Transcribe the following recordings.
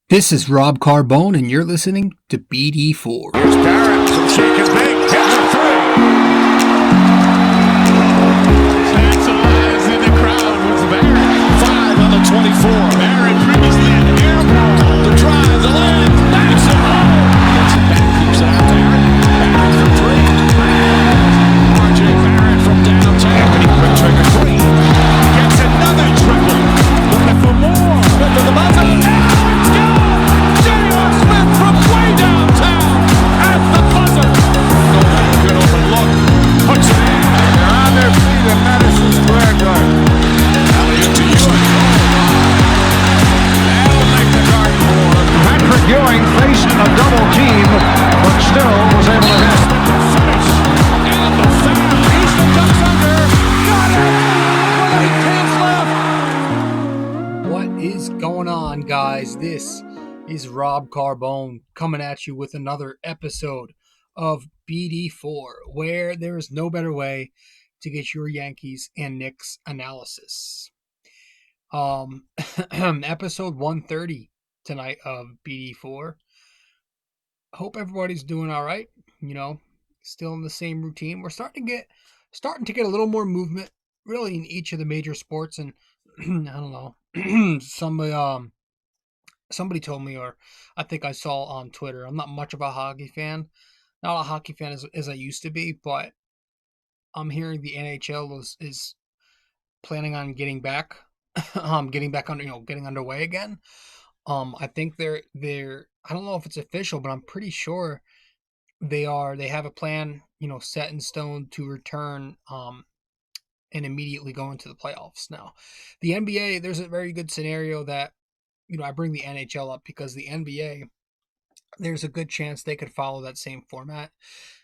This is Rob Carbone, and you're listening to BD4. Here's Barrett from shaking big. Hits a three. Stacks eyes in the crowd with Barrett. 5 on the 24. Barrett previously in the air ball. The drive, the land, backs it home. Gets it back, keeps it out. Barrett for three. RJ Barrett from downtown. Quick trigger three. Gets another triple. Looking for more. Smith to the buzzer. Now it's gone. J.R. Smith from way downtown at the buzzer. Good open look. Puts it in. They're on their feet at Madison Square Garden. Alley-oop to Ewing. That'll make the Garden more. Patrick Ewing faced a double team, but still was able to hit. Finish. And the foul. Houston ducks under. Got it. 8 left. What is going on, guys? This is Rob Carbone coming at you with another episode of BD4, where there is no better way to get your Yankees and Knicks analysis. Episode 130 tonight of BD4. Hope everybody's doing all right. Still in the same routine. We're starting to get a little more movement, really, in each of the major sports. And I don't know. Somebody told me, or I think I saw on Twitter. I'm not much of a hockey fan. Not a hockey fan as I used to be, but I'm hearing the NHL is planning on getting back, getting underway again. I think they're I don't know if it's official, but I'm pretty sure they have a plan, set in stone to return and immediately go into the playoffs. Now, the NBA, there's a very good scenario that, I bring the NHL up because the NBA, there's a good chance they could follow that same format,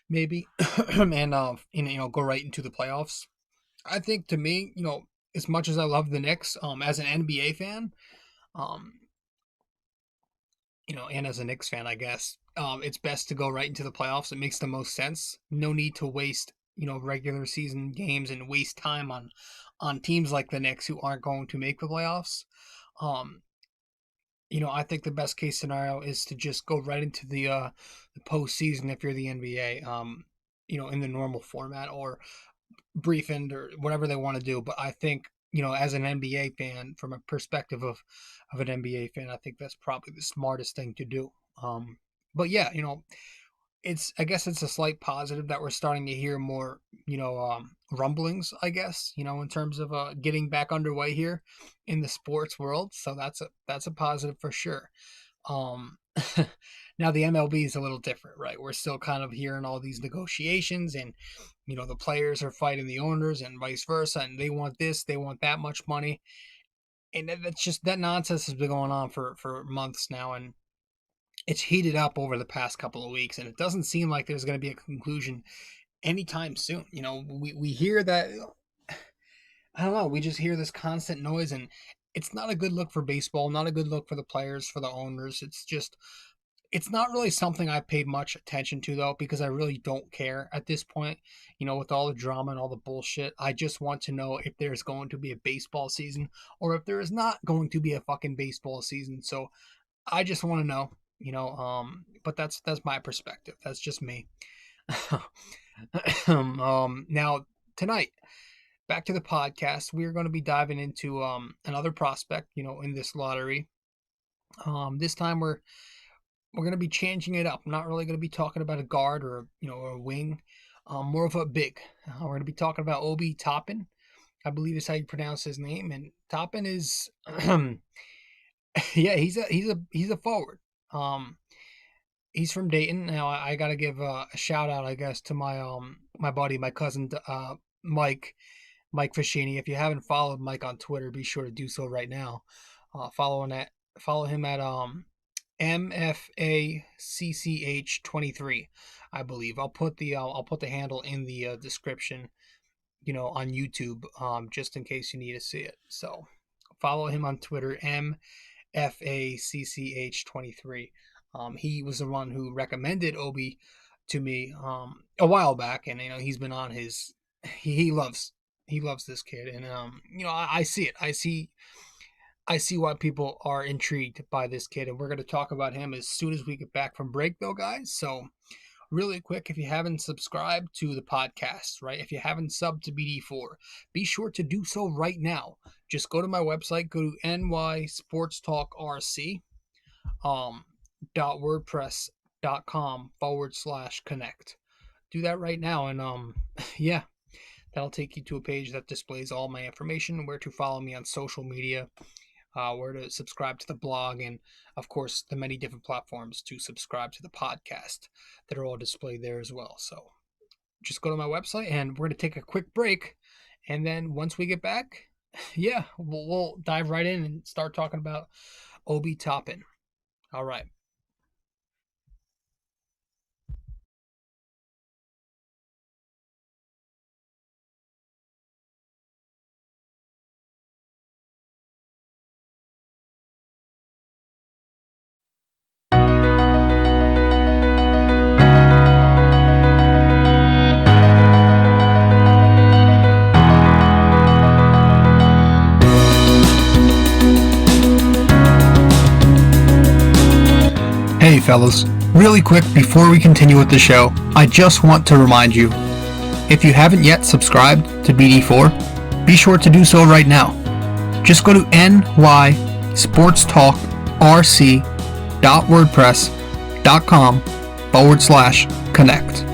maybe, and go right into the playoffs. I think, to me, as much as I love the Knicks, as an NBA fan, and as a Knicks fan, I guess, it's best to go right into the playoffs. It makes the most sense. No need to waste, regular season games and waste time on teams like the Knicks who aren't going to make the playoffs. I think the best case scenario is to just go right into the postseason if you're the NBA, in the normal format or brief end or whatever they want to do. But I think, as an NBA fan, from a perspective of an NBA fan, I think that's probably the smartest thing to do. But yeah, I guess it's a slight positive that we're starting to hear more, rumblings, I guess, in terms of getting back underway here in the sports world. So that's a positive for sure. Now the MLB is a little different, right? We're still kind of hearing all these negotiations and, the players are fighting the owners and vice versa. And they want this, they want that much money. And that's just, that nonsense has been going on for months now. And it's heated up over the past couple of weeks, and it doesn't seem like there's going to be a conclusion anytime soon. We hear that, I don't know, we just hear this constant noise, and it's not a good look for baseball, not a good look for the players, for the owners. It's not really something I paid much attention to, though, because I really don't care at this point, with all the drama and all the bullshit. I just want to know if there's going to be a baseball season or if there is not going to be a fucking baseball season. So I just want to know. But that's my perspective. That's just me. Now tonight, back to the podcast, we're going to be diving into another prospect, in this lottery. This time we're going to be changing it up. I'm not really going to be talking about a guard or a wing, more of a big. We're going to be talking about Obi Toppin, I believe is how you pronounce his name, and Toppin is, yeah, he's a forward. He's from Dayton. Now I gotta give a shout out, I guess, to my buddy, my cousin, Mike Fashini. If you haven't followed Mike on Twitter, be sure to do so right now. Follow him at MFACCH23, I believe. I'll put the handle in the description, on YouTube, just in case you need to see it. So follow him on Twitter, MFACCH23. He was the one who recommended Obi to me a while back, and he's been on his. He loves this kid, and I see it. I see I see why people are intrigued by this kid, and we're going to talk about him as soon as we get back from break, though, guys. So, really quick, if you haven't subscribed to the podcast, right? If you haven't subbed to BD4, be sure to do so right now. Just go to my website, go to nysportstalkrc, .wordpress.com/connect. Do that right now, and yeah, that'll take you to a page that displays all my information, where to follow me on social media, where to subscribe to the blog, and of course the many different platforms to subscribe to the podcast that are all displayed there as well. So just go to my website, and we're going to take a quick break, and then once we get back, yeah, we'll dive right in and start talking about Obi Toppin. All right. Hey fellas, really quick before we continue with the show, I just want to remind you, if you haven't yet subscribed to BD4, be sure to do so right now. Just go to nysportstalkrc.wordpress.com/connect.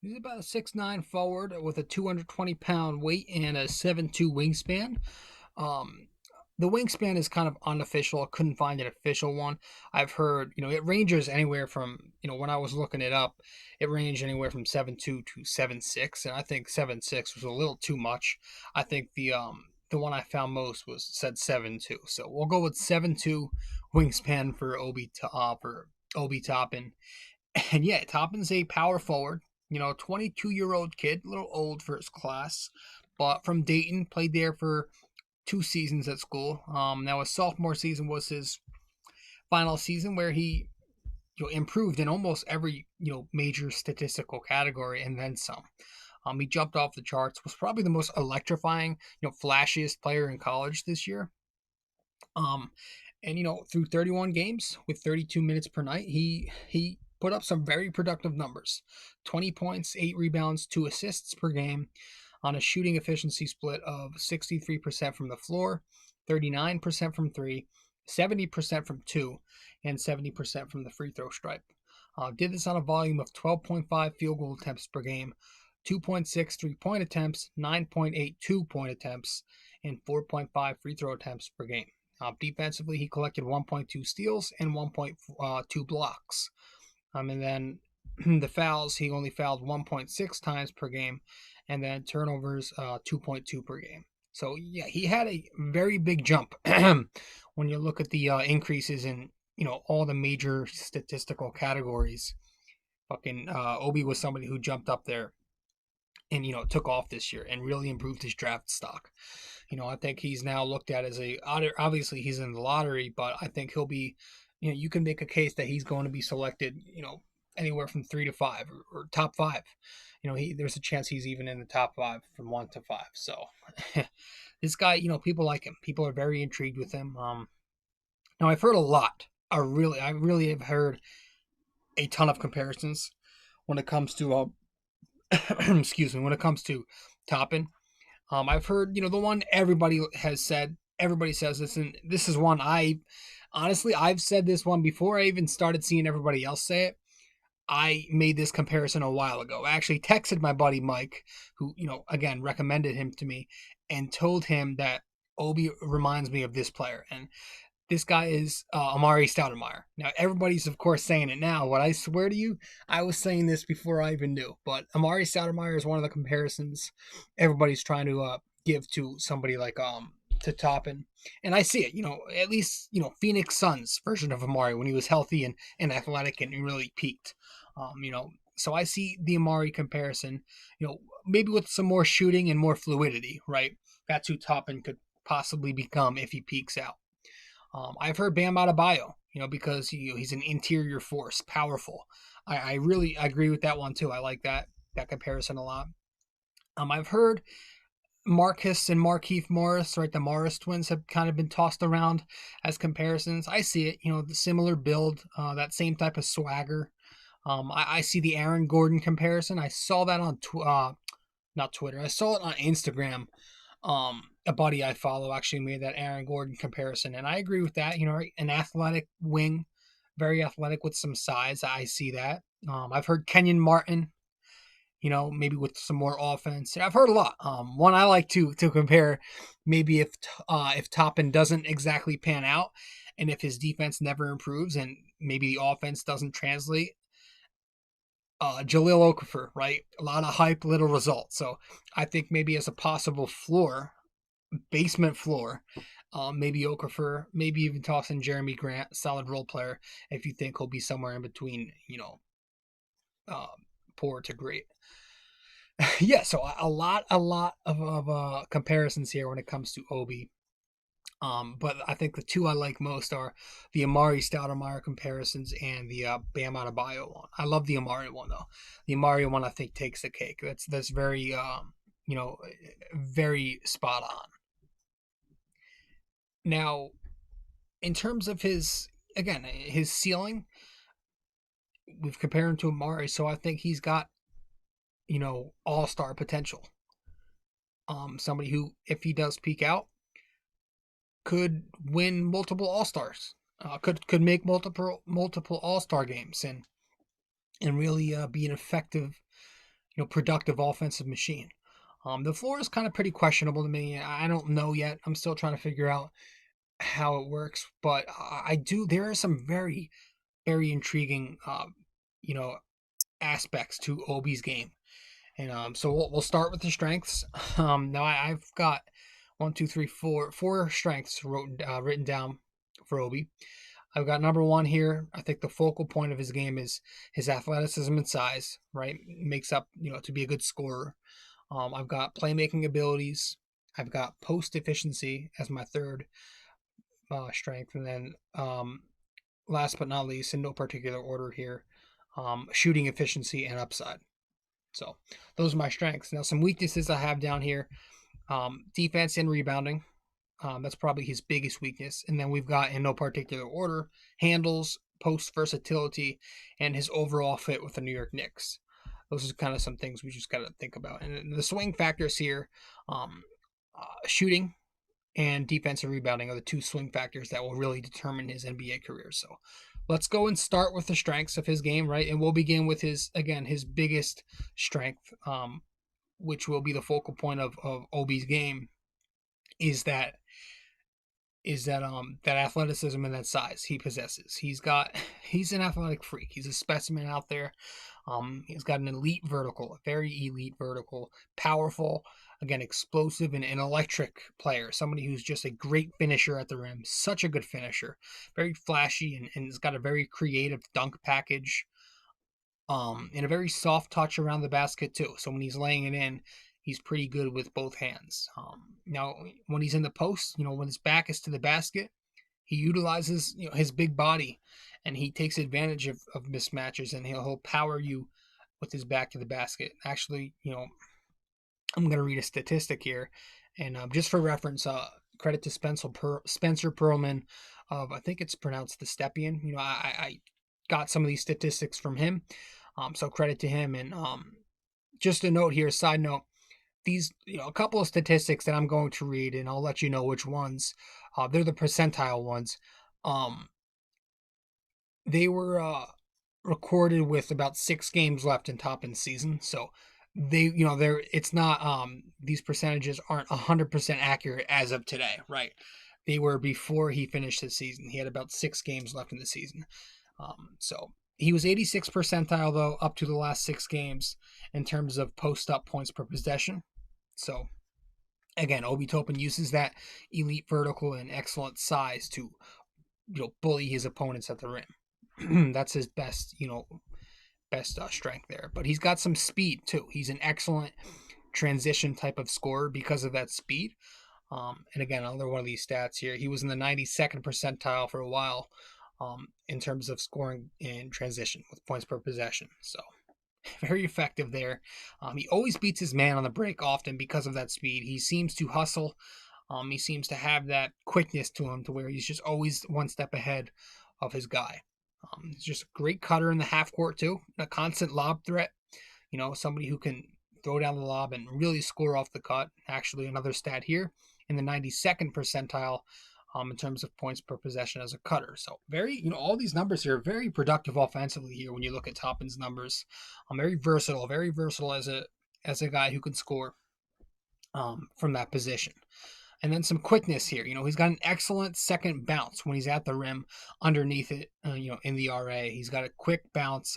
He's about a 6'9" forward with a 220-pound weight and a 7'2" wingspan. Um, the wingspan is kind of unofficial. I couldn't find an official one. I've heard, it ranges anywhere from, when I was looking it up, it ranged anywhere from 7'2" to 7'6", and I think 7'6" was a little too much. I think the one I found most said 7'2", so we'll go with 7'2" wingspan for Obi Toppin. And yeah, Toppin's a power forward, 22-year-old kid, a little old for his class, but from Dayton, played there for 2 seasons at school. Now his sophomore season was his final season, where he improved in almost every major statistical category and then some. He jumped off the charts, was probably the most electrifying, flashiest player in college this year. And through 31 games with 32 minutes per night, he put up some very productive numbers: 20 points, 8 rebounds, 2 assists per game, on a shooting efficiency split of 63% from the floor, 39% from 3, 70% from 2, and 70% from the free throw stripe. Did this on a volume of 12.5 field goal attempts per game, 2.6 3-point attempts, 9.8 2-point attempts, and 4.5 free throw attempts per game. Defensively, he collected 1.2 steals and 1.2 blocks. And then the fouls, he only fouled 1.6 times per game, and then turnovers 2.2 per game. So yeah, he had a very big jump when you look at the increases in all the major statistical categories. Fucking Obi was somebody who jumped up there and took off this year and really improved his draft stock. I think he's now looked at as obviously he's in the lottery, but I think he'll be, you can make a case that he's going to be selected, anywhere from 3 to 5 or top 5. There's a chance he's even in the top 5 from 1 to 5. So this guy, people like him. People are very intrigued with him. Now I've heard a lot. I really have heard a ton of comparisons when it comes to excuse me, when it comes to Toppin. I've heard, the one everybody says this, and this is one I've said this one before I even started seeing everybody else say it. I made this comparison a while ago. I actually texted my buddy Mike, who, again, recommended him to me, and told him that Obi reminds me of this player. And this guy is Amari Stoudemire. Now, everybody's, of course, saying it now, but I swear to you, I was saying this before I even knew. But Amari Stoudemire is one of the comparisons everybody's trying to give to somebody like to Toppin, and I see it. At least Phoenix Suns version of Amari when he was healthy and athletic and really peaked. So I see the Amari comparison. Maybe with some more shooting and more fluidity, right? That's who Toppin could possibly become if he peaks out. I've heard Bam Adebayo, because he's an interior force, powerful. I really agree with that one too. I like that comparison a lot. I've heard Marcus and Markieff Morris, right? The Morris twins have kind of been tossed around as comparisons. I see it, the similar build, that same type of swagger. I see the Aaron Gordon comparison. I saw that on not Twitter. I saw it on Instagram. A buddy I follow actually made that Aaron Gordon comparison, and I agree with that. An athletic wing, very athletic with some size. I see that. I've heard Kenyon Martin, maybe with some more offense. I've heard a lot. One I like to compare, maybe if Toppin doesn't exactly pan out, and if his defense never improves, and maybe the offense doesn't translate. Jahlil Okafor, right? A lot of hype, little results. So I think maybe as a possible floor, basement floor, maybe Okafor, maybe even tossing Jeremy Grant, solid role player, if you think he'll be somewhere in between, poor to great. Yeah, so a lot of comparisons here when it comes to Obi. But I think the two I like most are the Amari Stoudemire comparisons and the Bam Adebayo one. I love the Amari one though. The Amari one I think takes the cake. That's very very spot on. Now, in terms of his ceiling, we've compared him to Amari, so I think he's got all-star potential. Somebody who, if he does peak out, could win multiple All-Stars, could make multiple All-Star games and really be an effective, productive offensive machine. The floor is kind of pretty questionable to me. I don't know yet. I'm still trying to figure out how it works, but I do. There are some very, very intriguing, aspects to Obi's game, and so we'll start with the strengths. Now I've got 4 strengths written down for Obi. I've got number 1 here. I think the focal point of his game is his athleticism and size, right? Makes up, to be a good scorer. I've got playmaking abilities. I've got post efficiency as my 3rd strength. And then last but not least, in no particular order here, shooting efficiency and upside. So those are my strengths. Now, some weaknesses I have down here. Defense and rebounding. That's probably his biggest weakness. And then we've got, in no particular order, handles, post versatility, and his overall fit with the New York Knicks. Those are kind of some things we just got to think about. And the swing factors here, shooting and defensive rebounding are the 2 swing factors that will really determine his NBA career. So let's go and start with the strengths of his game, right? And we'll begin with his biggest strength, which will be the focal point of Obi's game, is that athleticism and that size he possesses. He's an athletic freak. He's a specimen out there. He's got an elite vertical, a very elite vertical, powerful, again, explosive and an electric player. Somebody who's just a great finisher at the rim, such a good finisher, very flashy, and has got a very creative dunk package. And a very soft touch around the basket too. So when he's laying it in, he's pretty good with both hands. Now, when he's in the post, when his back is to the basket, he utilizes his big body, and he takes advantage of mismatches, and he'll power you with his back to the basket. Actually, I'm going to read a statistic here, and just for reference, credit to Spencer Perlman of, I think it's pronounced the Stepien. I got some of these statistics from him. So credit to him. And just a note here, side note, these, a couple of statistics that I'm going to read, and I'll let you know which ones. They're the percentile ones. They were recorded with about 6 games left in Toppin's season. So it's not, these percentages aren't 100% accurate as of today, right? They were before he finished his season. He had about 6 games left in the season. So he was 86th percentile, though, up to the last 6 games in terms of post-up points per possession. So Again, Obi Toppin uses that elite vertical and excellent size to, bully his opponents at the rim. That's his best strength there. But he's got some speed too. He's an excellent transition type of scorer because of that speed. And again, another one of these stats here. He was in the 92nd percentile for a while in terms of scoring in transition with points per possession. So very effective there. He always beats his man on the break often because of that speed. He seems to hustle. He seems to have that quickness to him to where he's just always one step ahead of his guy. He's just a great cutter in the half court too. A constant lob threat. Somebody who can throw down the lob and really score off the cut. Actually, another stat here in the 92nd percentile in terms of points per possession as a cutter. So all these numbers here are very productive offensively here when you look at Toppin's numbers. Very versatile as a guy who can score from that position. And then some quickness here. He's got an excellent second bounce when he's at the rim underneath it, in the RA. He's got a quick bounce,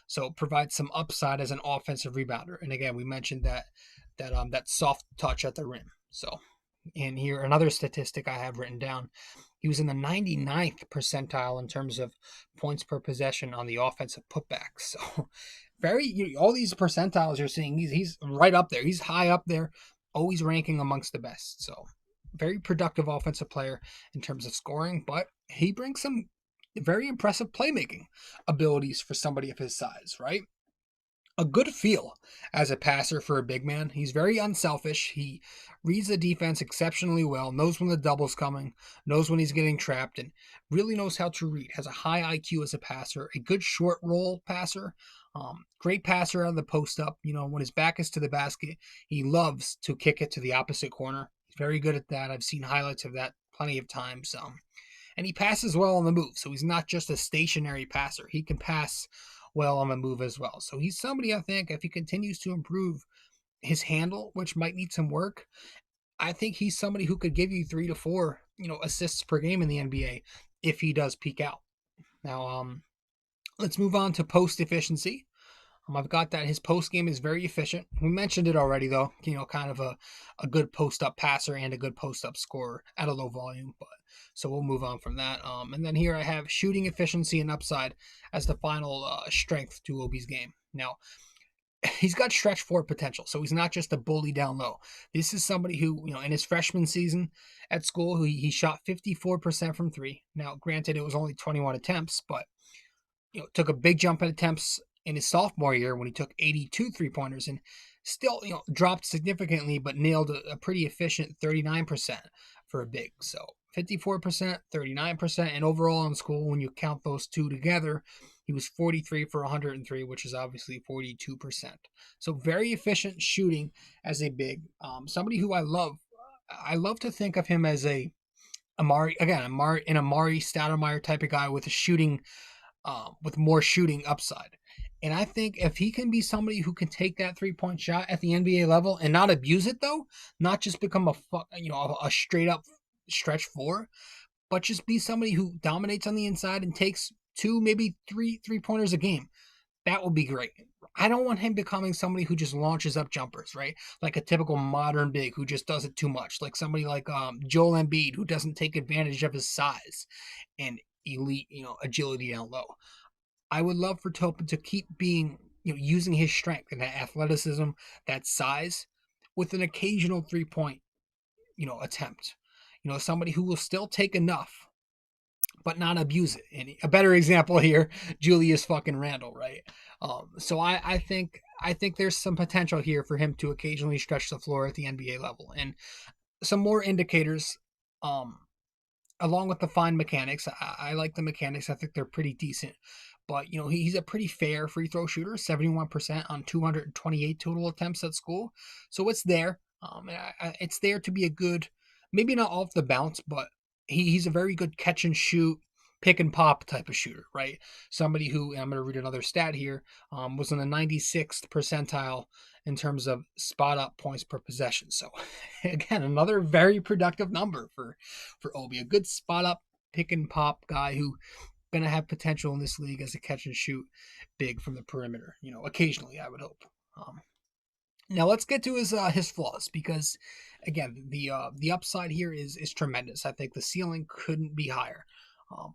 so provides some upside as an offensive rebounder. And again, we mentioned that soft touch at the rim. So, and here, another statistic I have written down. He was in the 99th percentile in terms of points per possession on the offensive putbacks. So, all these percentiles you're seeing, he's right up there. He's high up there, always ranking amongst the best. So very productive offensive player in terms of scoring, but he brings some very impressive playmaking abilities for somebody of his size, right? A good feel as a passer for a big man. He's very unselfish. He reads the defense exceptionally well, knows when the double's coming, knows when he's getting trapped, and really knows how to read. Has a high IQ as a passer, a good short roll passer, great passer out of the post up. When his back is to the basket, he loves to kick it to the opposite corner. He's very good at that. I've seen highlights of that plenty of times. And he passes well on the move, so he's not just a stationary passer. He can pass well on the move as well. So he's somebody, I think, if he continues to improve his handle, which might need some work, I think he's somebody who could give you 3 to 4, assists per game in the NBA if he does peak out. Now, let's move on to post efficiency. I've got that his post game is very efficient. We mentioned it already, though. Kind of a good post up passer and a good post up scorer at a low volume. But so we'll move on from that. And then here I have shooting efficiency and upside as the final strength to Obi's game. Now, he's got stretch four potential, so he's not just a bully down low. This is somebody who, in his freshman season at school, he shot 54% from three. Now, granted, it was only 21 attempts, but took a big jump in attempts in his sophomore year when he took 82 three-pointers and still, dropped significantly, but nailed a pretty efficient 39% for a big. So 54%, 39%, and overall in school, when you count those two together, he was 43 for 103, which is obviously 42%. So very efficient shooting as a big. Somebody who I love. I love to think of him as an Amari Stoudemire type of guy with a shooting, with more shooting upside. And I think if he can be somebody who can take that 3-point shot at the NBA level and not abuse it, though, not just become a straight up stretch four, but just be somebody who dominates on the inside and takes 2, maybe 3-pointers a game, that would be great. I don't want him becoming somebody who just launches up jumpers, right? Like a typical modern big who just does it too much. Like somebody like Joel Embiid who doesn't take advantage of his size and elite, agility down low. I would love for Toppin to keep being, using his strength and that athleticism, that size, with an occasional 3-point, attempt. Somebody who will still take enough, but not abuse it. And a better example here, Julius fucking Randle, right? So I think there's some potential here for him to occasionally stretch the floor at the NBA level. And some more indicators, along with the fine mechanics. I like the mechanics. I think they're pretty decent. But, he's a pretty fair free throw shooter, 71% on 228 total attempts at school. So it's there. It's there to be a good, maybe not off the bounce, but he's a very good catch and shoot, pick and pop type of shooter, right? Somebody who, and I'm going to read another stat here, was in the 96th percentile in terms of spot up points per possession. So again, another very productive number for Obi, a good spot up pick and pop guy who going to have potential in this league as a catch and shoot big from the perimeter, occasionally, I would hope. Now let's get to his flaws, because again, the upside here is tremendous. I think the ceiling couldn't be higher.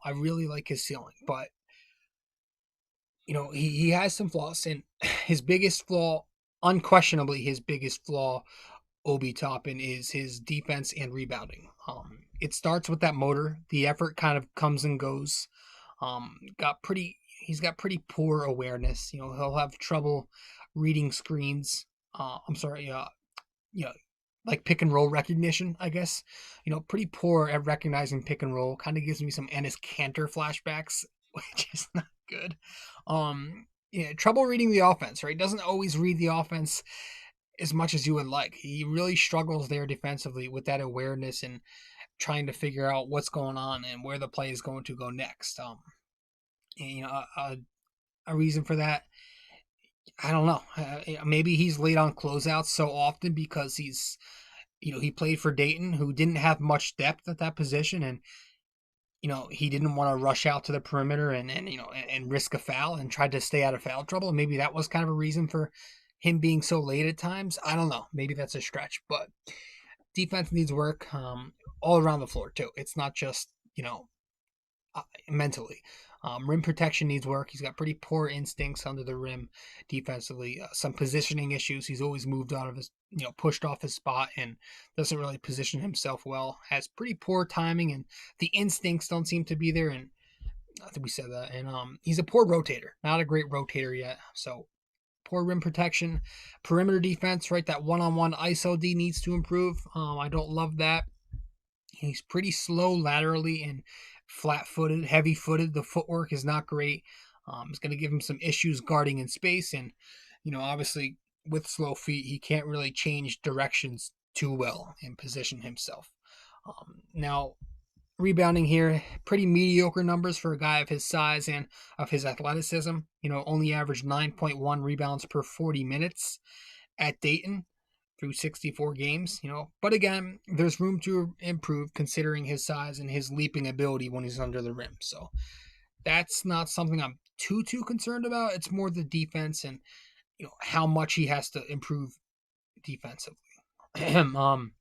I really like his ceiling, but he has some flaws, and his biggest flaw, unquestionably his biggest flaw, Obi Toppin, is his defense and rebounding. It starts with that motor. The effort kind of comes and goes. He's got pretty poor awareness. He'll have trouble reading screens. I'm sorry, you know, like pick and roll recognition, I guess. Pretty poor at recognizing pick and roll. Kind of gives me some Ennis Cantor flashbacks, which is not good. Trouble reading the offense, right? Doesn't always read the offense as much as you would like. He really struggles there defensively with that awareness and trying to figure out what's going on and where the play is going to go next. A reason for that, I don't know. Maybe he's late on closeouts so often because he played for Dayton, who didn't have much depth at that position, and he didn't want to rush out to the perimeter and risk a foul, and tried to stay out of foul trouble. Maybe that was kind of a reason for him being so late at times. I don't know. Maybe that's a stretch, but defense needs work all around the floor too. It's not just mentally. Rim protection needs work. He's got pretty poor instincts under the rim defensively. Some positioning issues. He's always moved out of his, pushed off his spot and doesn't really position himself well. Has pretty poor timing, and the instincts don't seem to be there. And I think we said that. And he's a poor rotator. Not a great rotator yet. So poor rim protection. Perimeter defense, right? That one-on-one ISO D needs to improve. I don't love that. He's pretty slow laterally and flat-footed, heavy-footed. The footwork is not great. It's going to give him some issues guarding in space, and obviously with slow feet, he can't really change directions too well and position himself. Now, rebounding here, pretty mediocre numbers for a guy of his size and of his athleticism. Only averaged 9.1 rebounds per 40 minutes at Dayton through 64 games, But again, there's room to improve considering his size and his leaping ability when he's under the rim. So that's not something I'm too concerned about. It's more the defense and how much he has to improve defensively. And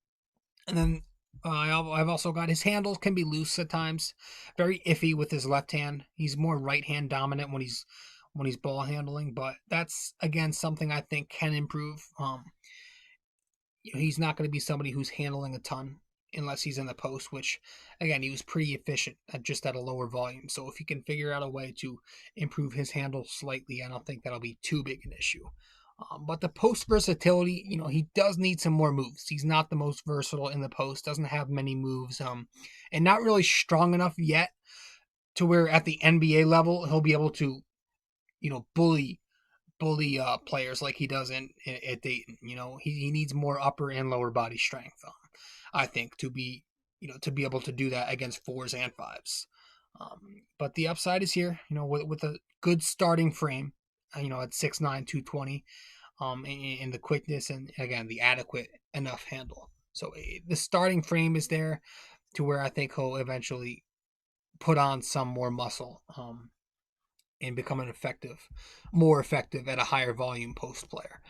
then I've also got his handles can be loose at times, very iffy with his left hand. He's more right hand dominant when he's ball handling, but that's again something I think can improve. He's not going to be somebody who's handling a ton unless he's in the post, which, again, he was pretty efficient just at a lower volume. So if he can figure out a way to improve his handle slightly, I don't think that'll be too big an issue. But the post versatility, he does need some more moves. He's not the most versatile in the post, doesn't have many moves, and not really strong enough yet to where at the NBA level he'll be able to, bully players like he does at Dayton. He needs more upper and lower body strength, I think, to be able to do that against fours and fives. But the upside is here, with a good starting frame, at 6'9", 220, and the quickness and, again, the adequate enough handle. So the starting frame is there to where I think he'll eventually put on some more muscle and become more effective at a higher volume post player.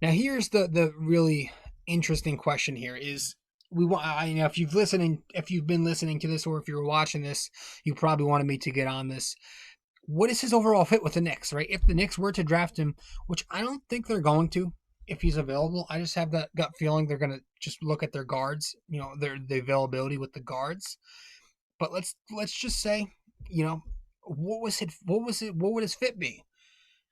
Now, here's the really interesting question here is if you've been listening to this, or if you're watching this, you probably wanted me to get on this. What is his overall fit with the Knicks, right? If the Knicks were to draft him, which I don't think they're going to, if he's available, I just have that gut feeling they're going to just look at their guards, the availability with the guards. But let's just say, what would his fit be?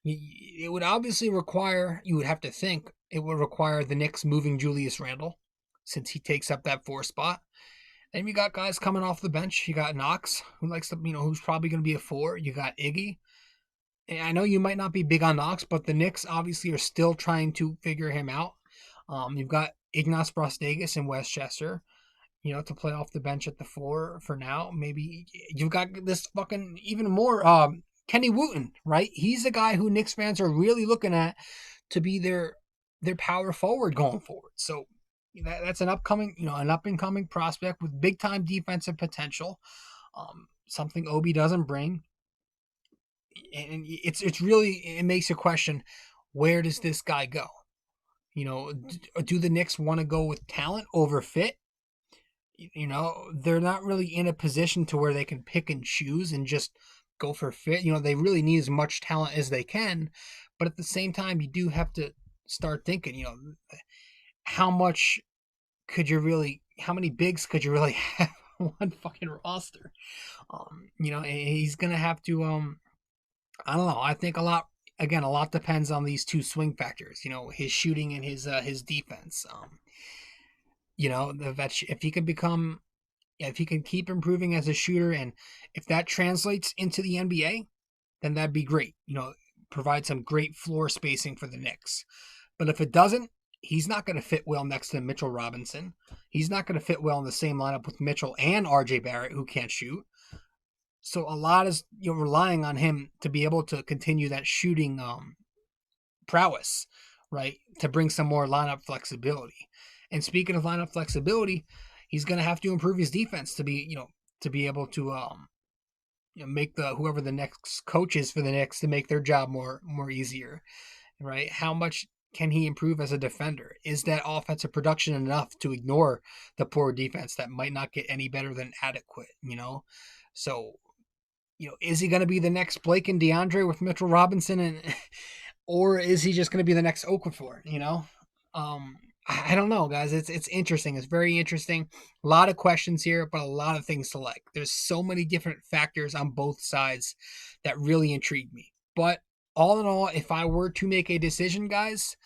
It would obviously require, you would have to think, it would require the Knicks moving Julius Randle, since he takes up that 4 spot. And you got guys coming off the bench. You got Knox, who likes to, who's probably going to be a 4. You got Iggy. And I know you might not be big on Knox, but the Knicks obviously are still trying to figure him out. You've got Ignas Brazdeikis and Westchester, to play off the bench at the 4 for now. Maybe you've got this fucking even more Kenny Wooten, right? He's the guy who Knicks fans are really looking at to be their power forward going forward. So that's an up-and-coming prospect with big-time defensive potential, something Obi doesn't bring. And it makes you question, where does this guy go? Do the Knicks want to go with talent over fit? They're not really in a position to where they can pick and choose and just go for fit. They really need as much talent as they can, but at the same time, you do have to start thinking, how much how many bigs could you really have on one fucking roster? And he's gonna have to, I don't know. I think a lot depends on these two swing factors, his shooting and his defense. If he can if he can keep improving as a shooter, and if that translates into the NBA, then that'd be great. Provide some great floor spacing for the Knicks. But if it doesn't, he's not going to fit well next to Mitchell Robinson. He's not going to fit well in the same lineup with Mitchell and RJ Barrett, who can't shoot. So a lot is relying on him to be able to continue that shooting prowess, right? To bring some more lineup flexibility. And speaking of lineup flexibility, he's going to have to improve his defense to be able to make whoever the next coach is for the Knicks to make their job more easier, right? How much can he improve as a defender? Is that offensive production enough to ignore the poor defense that might not get any better than adequate? So is he going to be the next Blake and DeAndre with Mitchell Robinson, or is he just going to be the next Okafor? I don't know, guys. It's interesting. It's very interesting. A lot of questions here, but a lot of things to like. There's so many different factors on both sides that really intrigue me. But all in all, if I were to make a decision, guys,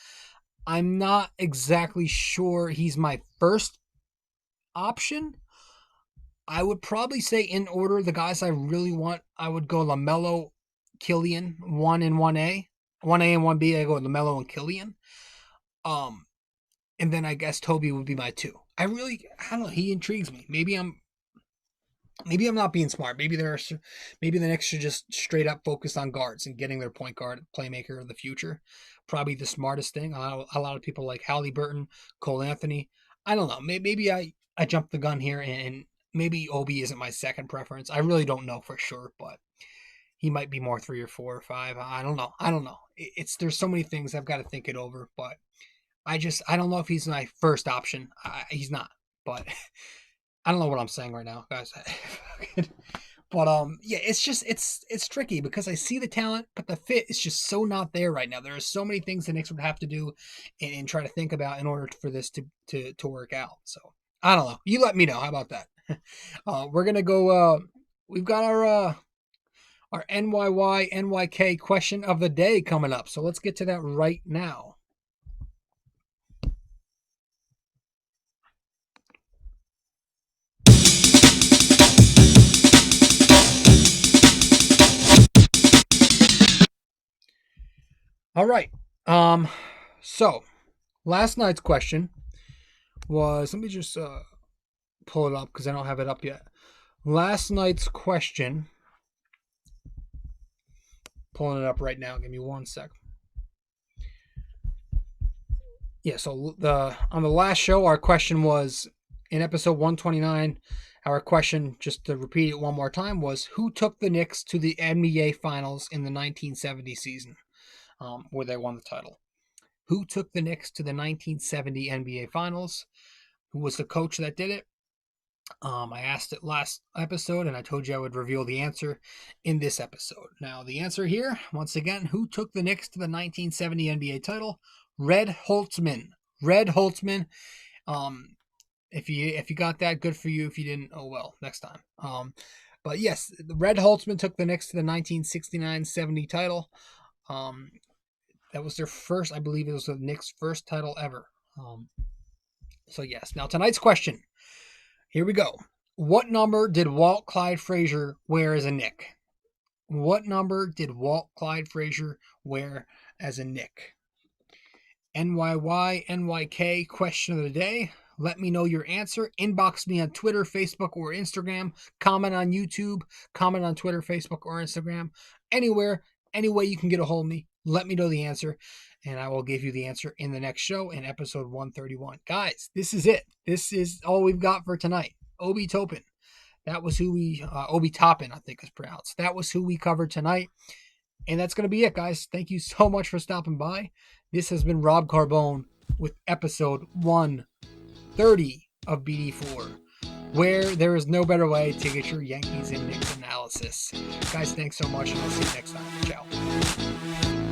I'm not exactly sure he's my first option. I would probably say in order, the guys I really want, I would go LaMelo, Killian, 1 and 1A. 1A and 1B, I go LaMelo and Killian. And then I guess Toby would be my 2. I don't know. He intrigues me. Maybe I'm not being smart. Maybe the Knicks should just straight up focus on guards and getting their point guard playmaker of the future. Probably the smartest thing. A lot of people like Halliburton, Cole Anthony. I don't know. Maybe I jumped the gun here, and maybe Obi isn't my second preference. I really don't know for sure, but he might be more 3 or 4 or 5. I don't know. There's so many things I've got to think it over, but I don't know if he's my first option. He's not, but I don't know what I'm saying right now, guys. But yeah, it's tricky because I see the talent, but the fit is just so not there right now. There are so many things the Knicks would have to do and try to think about in order for this to work out. So I don't know. You let me know. How about that? We're gonna go. We've got our NYY NYK question of the day coming up. So let's get to that right now. All right. So last night's question was, let me just pull it up because I don't have it up yet. Last night's question, pulling it up right now. Give me 1 sec. Yeah, so on the last show, our question was, in episode 129, our question, just to repeat it one more time, was who took the Knicks to the NBA Finals in the 1970 season, where they won the title? Who took the Knicks to the 1970 NBA Finals? Who was the coach that did it? I asked it last episode, and I told you I would reveal the answer in this episode. Now, the answer here, once again, who took the Knicks to the 1970 NBA title? Red Holtzman. Red Holtzman. If you got that, good for you. If you didn't, oh well, next time. But yes, Red Holtzman took the Knicks to the 1969-70 title. That was their first, I believe it was the Knicks' first title ever. So yes, now tonight's question. Here we go. What number did Walt Clyde Frazier wear as a Knick? What number did Walt Clyde Frazier wear as a Knick? NYY NYK question of the day. Let me know your answer. Inbox me on Twitter, Facebook, or Instagram. Comment on YouTube. Comment on Twitter, Facebook, or Instagram. Anywhere, any way you can get a hold of me. Let me know the answer, and I will give you the answer in the next show in episode 131. Guys, this is it. This is all we've got for tonight. Obi Toppin. That was who Obi Toppin, I think is pronounced. That was who we covered tonight. And that's going to be it, guys. Thank you so much for stopping by. This has been Rob Carbone with episode 130 of BD4, where there is no better way to get your Yankees and Knicks analysis. Guys, thanks so much, and I'll see you next time. Ciao.